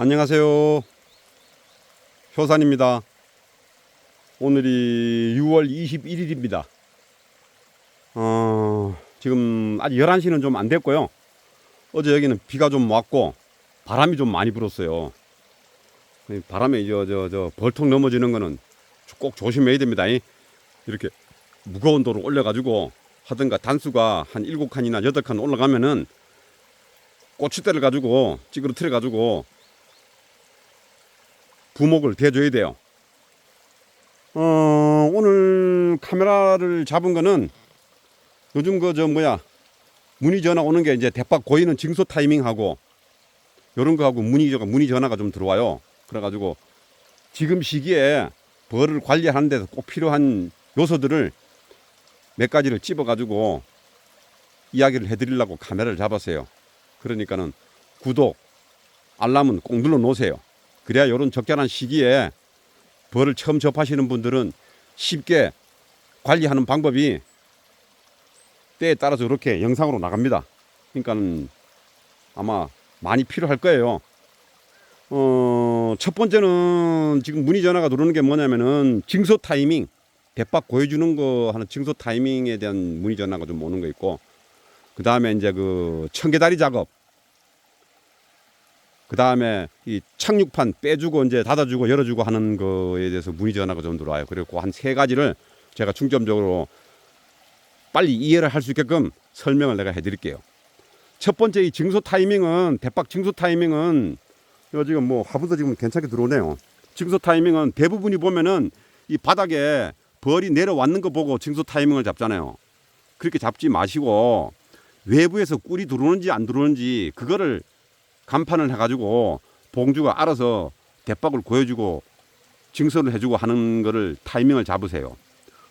안녕하세요. 효산입니다. 오늘이 6월 21일입니다. 지금 아직 11시는 좀 안 됐고요. 어제 여기는 비가 좀 왔고 바람이 좀 많이 불었어요. 바람에 벌통 넘어지는 거는 꼭 조심해야 됩니다. 이렇게 무거운 돌을 올려가지고 하든가 단수가 한 7칸이나 8칸 올라가면은 꼬치대를 가지고 찌그러뜨려 가지고 부목을 대줘야 돼요. 오늘 카메라를 잡은 거는 요즘 문의 전화 오는 게 이제 대박 고이는 징소 타이밍하고 요런 거하고 문의 전화가 좀 들어와요. 그래가지고 지금 시기에 벌을 관리하는 데서 꼭 필요한 요소들을 몇 가지를 찝어가지고 이야기를 해드리려고 카메라를 잡았어요. 그러니까는 구독, 알람은 꼭 눌러 놓으세요. 그래야 이런 적절한 시기에 벌을 처음 접하시는 분들은 쉽게 관리하는 방법이 때에 따라서 이렇게 영상으로 나갑니다. 그러니까는 아마 많이 필요할 거예요. 첫 번째는 지금 문의 전화가 들어오는 게 뭐냐면은 징소 타이밍, 대박 고해주는 거 하는 징소 타이밍에 대한 문의 전화가 좀 오는 거 있고, 그 다음에 이제 그 청개다리 작업, 그 다음에 이 착륙판 빼주고 이제 닫아주고 열어주고 하는 거에 대해서 문의 전화가 좀 들어와요. 그리고 한 3가지를 제가 중점적으로 빨리 이해를 할 수 있게끔 설명을 내가 해드릴게요. 첫 번째 이 징소 타이밍은, 대박 징소 타이밍은 이거 지금 뭐 화분도 지금 괜찮게 들어오네요. 징소 타이밍은 대부분이 보면은 이 바닥에 벌이 내려왔는 거 보고 징소 타이밍을 잡잖아요. 그렇게 잡지 마시고 외부에서 꿀이 들어오는지 안 들어오는지 그거를 간판을 해가지고 봉주가 알아서 대박을 고여주고 징소를 해주고 하는 거를 타이밍을 잡으세요.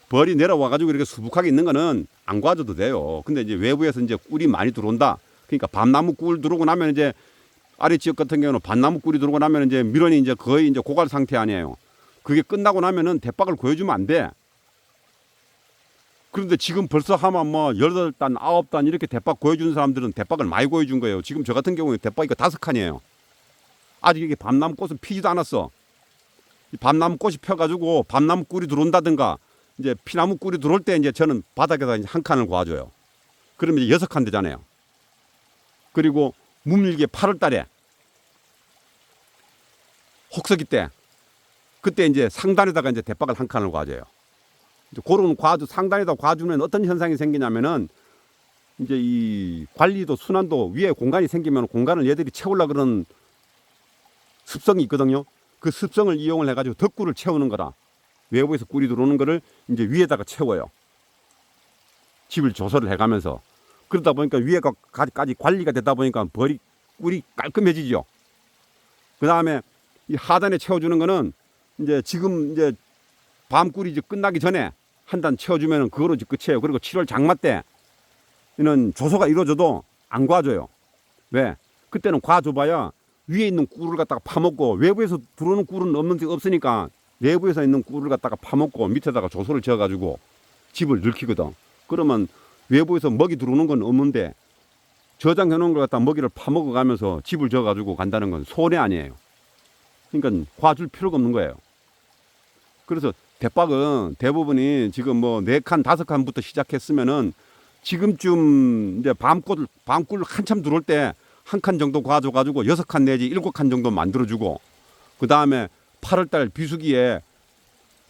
벌이 내려와가지고 이렇게 수북하게 있는 거는 안 과줘도 돼요. 근데 이제 외부에서 이제 꿀이 많이 들어온다. 그러니까 밤나무 꿀 들어오고 나면 이제 아래 지역 같은 경우는 밤나무 꿀이 들어오고 나면 이제 밀원이 이제 거의 이제 고갈 상태 아니에요. 그게 끝나고 나면은 대박을 고여주면 안 돼. 그런데 지금 벌써 하면 뭐 8단, 9단 이렇게 대박 고여준 사람들은 대박을 많이 고여준 거예요. 지금 저 같은 경우에 대박이 5칸이에요. 아직 이게 밤나무 꽃은 피지도 않았어. 이 밤나무 꽃이 펴가지고 밤나무 꿀이 들어온다든가 이제 피나무 꿀이 들어올 때 이제 저는 바닥에다 이제 1칸을 고아줘요. 그러면 이제 6칸 되잖아요. 그리고 문밀게 8월 달에 혹서기 때 그때 이제 상단에다가 이제 대박을 1칸을 고아줘요. 그런 상단에다 과주면 어떤 현상이 생기냐면은 이제 이 관리도 순환도 위에 공간이 생기면 공간을 얘들이 채우려고 그러는 습성이 있거든요. 그 습성을 이용을 해가지고 덕구를 채우는 거라. 외부에서 꿀이 들어오는 거를 이제 위에다가 채워요. 집을 조설을 해가면서. 그러다 보니까 위에까지 관리가 되다 보니까 꿀이 깔끔해지죠. 그 다음에 이 하단에 채워주는 거는 이제 지금 이제 밤꿀이 이제 끝나기 전에 한 단 채워주면은 그거로 이제 끝이에요. 그리고 7월 장마 때는 조소가 이루어져도 안 과줘요. 왜? 그때는 과줘봐야 위에 있는 꿀을 갖다가 파먹고 외부에서 들어오는 꿀은 없으니까 내부에서 있는 꿀을 갖다가 파먹고 밑에다가 조소를 지어가지고 집을 늘키거든. 그러면 외부에서 먹이 들어오는 건 없는데 저장해 놓은 걸 갖다 먹이를 파먹어가면서 집을 지어가지고 간다는 건 손해 아니에요. 그러니까 과줄 필요가 없는 거예요. 그래서 대박은 대부분이 지금 뭐 4칸, 5칸부터 시작했으면은 지금쯤 이제 밤꿀 한참 들어올 때 1칸 정도 과줘가지고 6칸 내지 7칸 정도 만들어주고 그 다음에 8월달 비수기에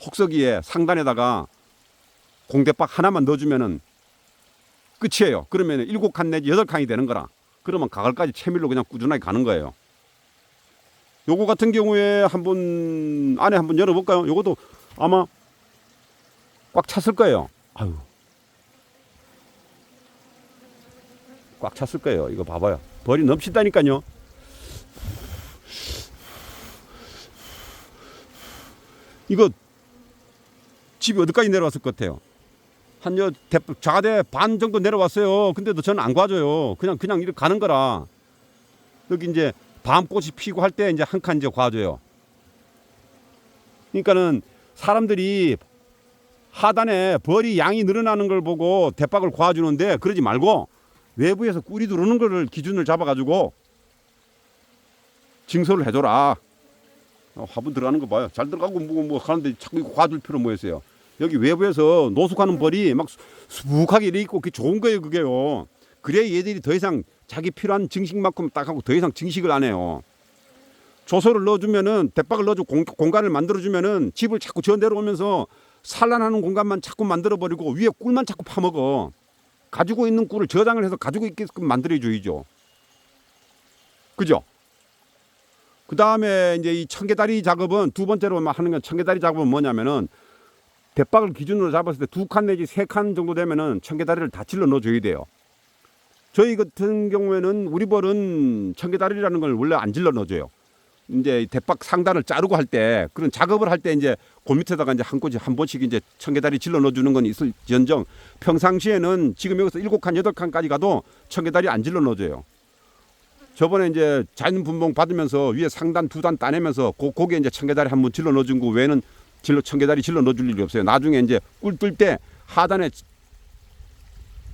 혹서기에 상단에다가 공대박 하나만 넣어주면은 끝이에요. 그러면 7칸 내지 8칸이 되는 거라. 그러면 가을까지 채밀로 그냥 꾸준하게 가는 거예요. 요거 같은 경우에 안에 한번 열어볼까요? 요것도 아마 꽉 찼을 거예요. 아유. 꽉 찼을 거예요. 이거 봐봐요. 벌이 넘친다니까요. 이거 집이 어디까지 내려왔을 것 같아요? 자가대 반 정도 내려왔어요. 근데도 저는 안 과줘요. 그냥 이렇게 가는 거라. 여기 이제 밤꽃이 피고 할 때 이제 1칸 이제 과줘요. 그러니까는 사람들이 하단에 벌이 양이 늘어나는 걸 보고 대박을 과주는데 그러지 말고 외부에서 꿀이 들어오는 거를 기준을 잡아가지고 징소를 해줘라. 화분 들어가는 거 봐요. 잘 들어가고 뭐 하는데 자꾸 이거 봐줄 필요 뭐였어요. 여기 외부에서 노숙하는 벌이 막 수북하게 이래 있고 그게 좋은 거예요, 그게요. 그래야 얘들이 더 이상 자기 필요한 증식만큼 딱 하고 더 이상 증식을 안 해요. 조소를 넣어주면은 대박을 넣어주고 공간을 만들어주면은 집을 자꾸 저 내려오면서 산란하는 공간만 자꾸 만들어버리고 위에 꿀만 자꾸 파먹어. 가지고 있는 꿀을 저장을 해서 가지고 있게끔 만들어줘야죠. 그죠? 그 다음에 이제 이 청개다리 작업은 두 번째로 하는 건 청개다리 작업은 뭐냐면은 대박을 기준으로 잡았을 때 2칸 내지 3칸 정도 되면은 청개다리를 다 질러 넣어줘야 돼요. 저희 같은 경우에는 우리 벌은 청개다리라는 걸 원래 안 질러 넣어줘요. 이제 대박 상단을 자르고 할 때 그런 작업을 할 때 이제 그 밑에다가 이제 한 번씩 이제 청개다리 질러 넣어주는 건 있을지언정 평상시에는 지금 여기서 7칸, 8칸까지 가도 청개다리 안 질러 넣어줘요. 저번에 이제 자연 분봉 받으면서 위에 상단 2단 따내면서 거기에 이제 청개다리 한 번 질러 넣어준 거 외에는 청개다리 질러 넣어줄 일이 없어요. 나중에 이제 꿀 뜰 때 하단에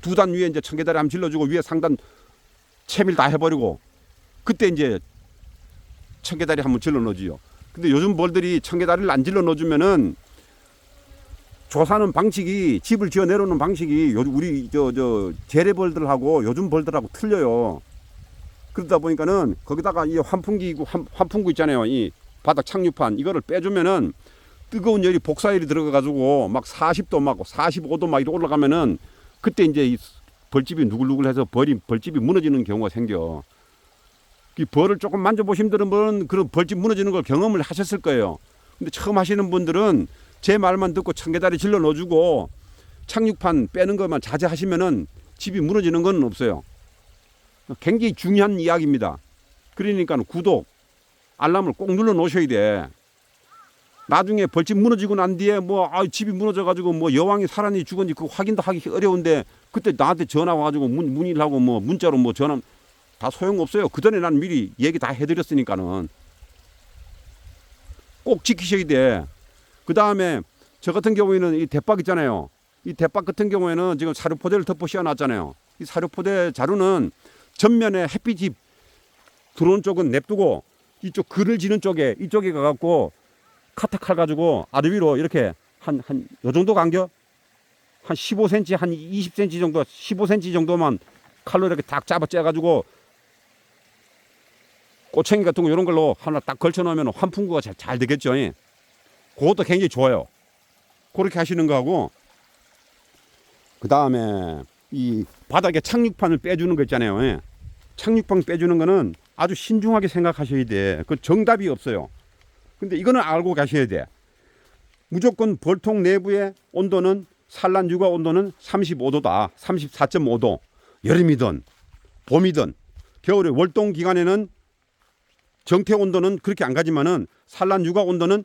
2단 위에 이제 청개다리 한번 질러주고 위에 상단 채밀 다 해버리고 그때 이제 청개다리 한번 질러 넣어줘요. 근데 요즘 벌들이 청개다리를 안 질러 넣어주면은 조사하는 방식이 집을 지어 내려오는 방식이 우리 재래벌들하고 요즘 벌들하고 틀려요. 그러다 보니까는 거기다가 이 환풍구 있잖아요. 이 바닥 착륙판 이거를 빼주면은 뜨거운 열이 복사열이 들어가가지고 막 40도 막 45도 막 이렇게 올라가면은 그때 이제 이 벌집이 누글누글해서 벌집이 무너지는 경우가 생겨. 이 벌을 조금 만져보신 분들은 그런 벌집 무너지는 걸 경험을 하셨을 거예요. 근데 처음 하시는 분들은 제 말만 듣고 청개다리 질러 넣어주고 착륙판 빼는 것만 자제하시면은 집이 무너지는 건 없어요. 굉장히 중요한 이야기입니다. 그러니까 구독, 알람을 꼭 눌러 놓으셔야 돼. 나중에 벌집 무너지고 난 뒤에 집이 무너져가지고 여왕이 살았니 죽었니 그 확인도 하기 어려운데 그때 나한테 전화 와가지고 문의를 하고 문자로 전화 다 소용없어요. 그 전에 난 미리 얘기 다 해드렸으니까는 꼭 지키셔야 돼. 그 다음에 저 같은 경우에는 이 대박 있잖아요. 이 대박 같은 경우에는 지금 사료포대를 덮어 씌워놨잖아요. 이 사료포대 자루는 전면에 햇빛이 들어오는 쪽은 냅두고 이쪽 그늘 지는 쪽에 이쪽에 가갖고 카타칼 가지고 아래 위로 이렇게 요 정도 간격 한 15cm 한 20cm 정도 15cm 정도만 칼로 이렇게 딱 잡아 째가지고 꼬챙이 같은 거 이런 걸로 하나 딱 걸쳐 놓으면 환풍구가 잘 되겠죠. 그것도 굉장히 좋아요. 그렇게 하시는 거하고 그 다음에 이 바닥에 착륙판을 빼주는 거 있잖아요. 착륙판 빼주는 거는 아주 신중하게 생각하셔야 돼. 그 정답이 없어요. 근데 이거는 알고 가셔야 돼. 무조건 벌통 내부의 온도는 산란 육아 온도는 35도다. 34.5도. 여름이든 봄이든 겨울에 월동 기간에는 정태 온도는 그렇게 안 가지만은 산란 육아 온도는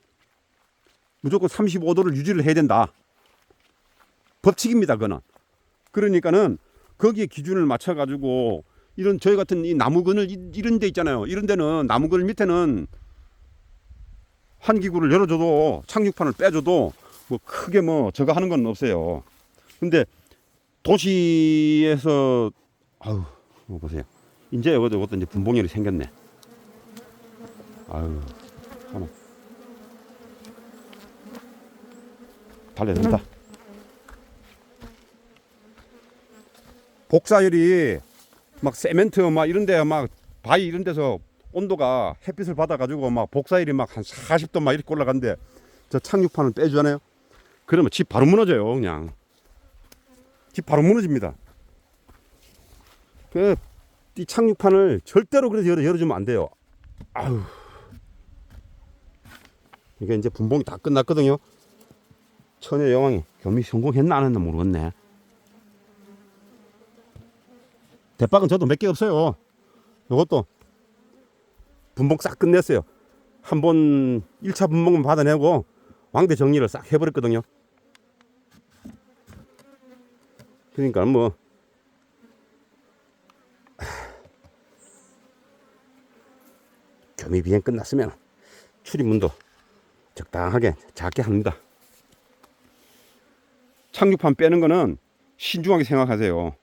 무조건 35도를 유지를 해야 된다. 법칙입니다, 그거는. 그러니까는 거기에 기준을 맞춰 가지고 이런 저희 같은 이 나무 그늘 이런 데 있잖아요. 이런 데는 나무 그늘 밑에는 환기구를 열어줘도 착륙판을 빼줘도 크게 저거 하는 건 없어요. 근데 도시에서 아유 보세요. 이제 이것도 이제 분봉열이 생겼네. 아유 하나 달려든다. 복사열이 막 세멘트 이런데 바위 이런 데서 온도가 햇빛을 받아가지고 복사열이 한 40도 이렇게 올라간데 저 착륙판을 빼주잖아요. 그러면 집 바로 무너져요. 그냥 집 바로 무너집니다. 이 착륙판을 절대로 그래서 열어주면 안 돼요. 아유 이게 이제 분봉이 다 끝났거든요. 천의 여왕이 겸이 성공했나 안 했나 모르겠네. 대박은 저도 몇 개 없어요. 이것도 분봉 싹 끝냈어요. 한번 1차 분봉만 받아내고 왕대 정리를 싹 해버렸거든요. 그러니까 겸이 비행 끝났으면 출입문도 적당하게 작게 합니다. 착륙판 빼는 거는 신중하게 생각하세요.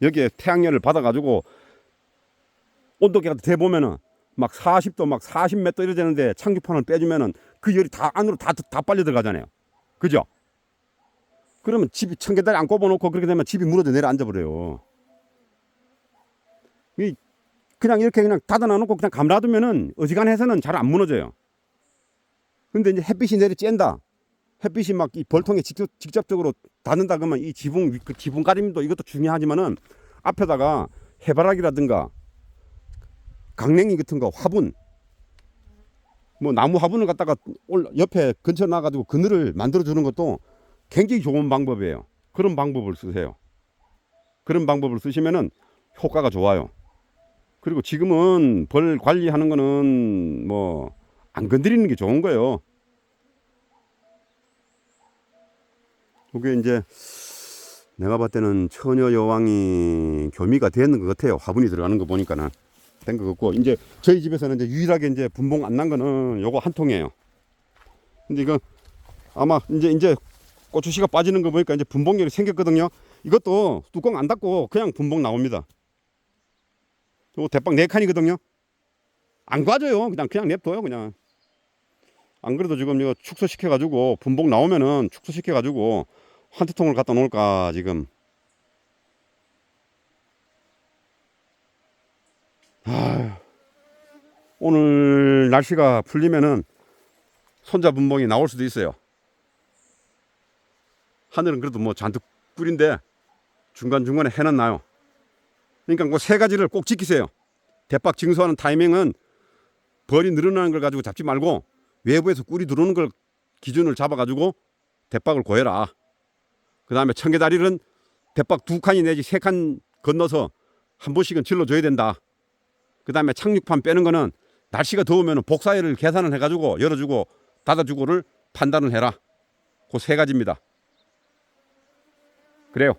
여기에 태양열을 받아가지고 온도계가 대보면은 막 40도 막 40m 이래 되는데 착륙판을 빼주면은 그 열이 다 안으로 다 빨려 들어가잖아요. 그죠? 그러면 집이 청계다리 안 꼽아놓고 그렇게 되면 집이 무너져 내려앉아 버려요. 그냥 이렇게 그냥 닫아놔놓고 그냥 감놔두면은 어지간해서는 잘 안 무너져요. 근데 이제 햇빛이 내려 쬐다. 햇빛이 막 이 벌통에 직접적으로 닿는다 그러면 이 그 지붕 가림도 이것도 중요하지만은 앞에다가 해바라기라든가 강냉이 같은 거 화분, 뭐 나무 화분을 갖다가 옆에 근처 놔가지고 그늘을 만들어 주는 것도 굉장히 좋은 방법이에요. 그런 방법을 쓰세요. 그런 방법을 쓰시면은 효과가 좋아요. 그리고 지금은 벌 관리하는 거는 뭐 안 건드리는 게 좋은 거예요. 그게 이제 내가 봤을 때는 처녀 여왕이 교미가 됐는 것 같아요. 화분이 들어가는 거 보니까는 된 것 같고, 이제 저희 집에서는 이제 유일하게 이제 분봉 안 난 거는 요거 한 통이에요. 근데 이거 아마 이제 고추씨가 빠지는 거 보니까 이제 분봉열이 생겼거든요. 이것도 뚜껑 안 닫고 그냥 분봉 나옵니다. 요 대빵 4칸이거든요. 안 과져요. 그냥 냅둬요. 그냥. 안 그래도 지금 이거 축소시켜가지고 분봉 나오면은 축소시켜가지고 한두 통을 갖다 놓을까 지금. 오늘 날씨가 풀리면은 손자 분봉이 나올 수도 있어요. 하늘은 그래도 뭐 잔뜩 꿀인데 중간중간에 해는 나요. 그러니까 그 3가지를 꼭 지키세요. 대박 징수하는 타이밍은 벌이 늘어나는 걸 가지고 잡지 말고 외부에서 꿀이 들어오는 걸 기준을 잡아가지고 대박을 고해라. 그 다음에 청계다리는 대박 2칸이 내지 3칸 건너서 한 번씩은 질러줘야 된다. 그 다음에 착륙판 빼는 거는 날씨가 더우면 복사열을 계산을 해가지고 열어주고 닫아주고를 판단을 해라. 그 3가지입니다. 그래요.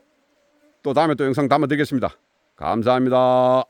또 다음에 또 영상 담아드리겠습니다. 감사합니다.